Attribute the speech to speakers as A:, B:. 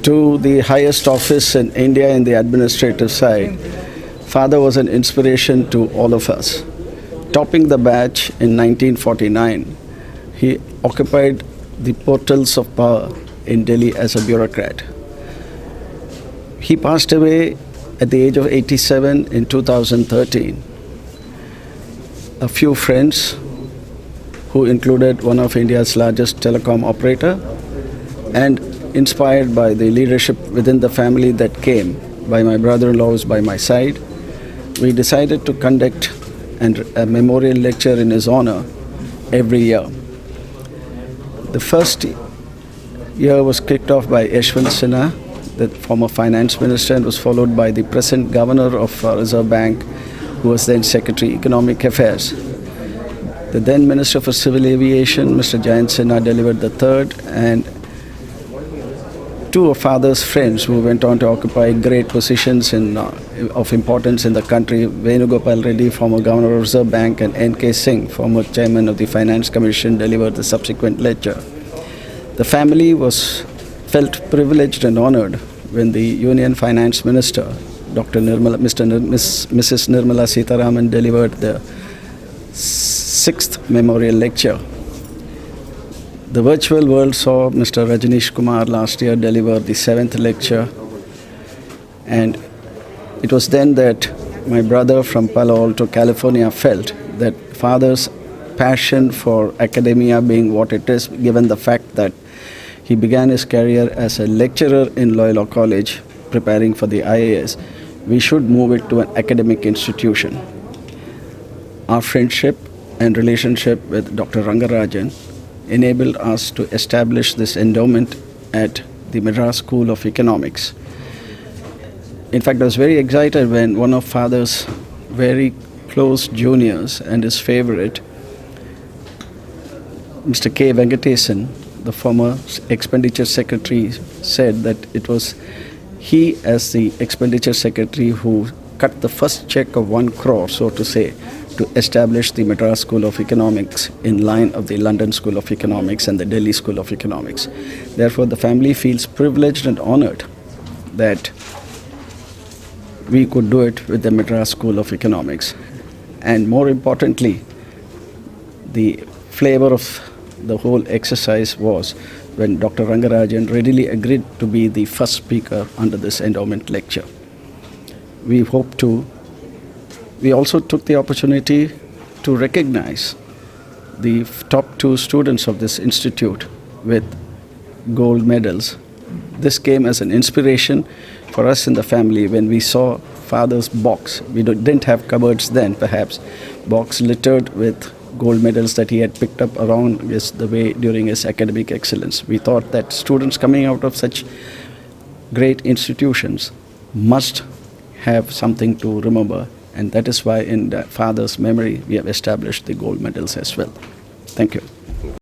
A: to the highest office in India in the administrative side, father was an inspiration to all of us. Topping the batch in 1949, he occupied the portals of power in Delhi as a bureaucrat. He passed away at the age of 87 in 2013. A few friends, who included one of India's largest telecom operator, and inspired by the leadership within the family that came by my brother-in-laws by my side, we decided to conduct a memorial lecture in his honor every year. The first year was kicked off by Yashwant Sinha, the former finance minister, and was followed by the present governor of Reserve Bank, who was then Secretary Economic Affairs. The then Minister for Civil Aviation, Mr. Jayant Sinha, delivered the third, and two of father's friends who went on to occupy great positions of importance in the country, Venugopal Reddy, former Governor of Reserve Bank, and N.K. Singh, former Chairman of the Finance Commission, delivered the subsequent lecture. The family felt privileged and honored when the Union Finance Minister, Mrs. Nirmala Sitharaman, delivered the sixth memorial lecture. The virtual world saw Mr. Rajneesh Kumar last year deliver the seventh lecture, and it was then that my brother from Palo Alto, California, felt that father's passion for academia being what it is, given the fact that he began his career as a lecturer in Loyola College, preparing for the IAS, we should move it to an academic institution. Our friendship and relationship with Dr. Rangarajan enabled us to establish this endowment at the Madras School of Economics. In fact, I was very excited when one of father's very close juniors and his favorite, Mr. K. Venkatesan, the former expenditure secretary, said that it was he as the expenditure secretary who cut the first check of 1 crore, so to say, to establish the Madras School of Economics in line of the London School of Economics and the Delhi School of Economics. Therefore, the family feels privileged and honored that we could do it with the Madras School of Economics. And more importantly, the flavor of the whole exercise was when Dr. Rangarajan readily agreed to be the first speaker under this endowment lecture. We also took the opportunity to recognize the top 2 students of this institute with gold medals. This came as an inspiration for us in the family when we saw father's box. We didn't have cupboards then, perhaps, box littered with gold medals that he had picked up around the way during his academic excellence. We thought that students coming out of such great institutions must have something to remember, and that is why in the father's memory we have established the gold medals as well. Thank you.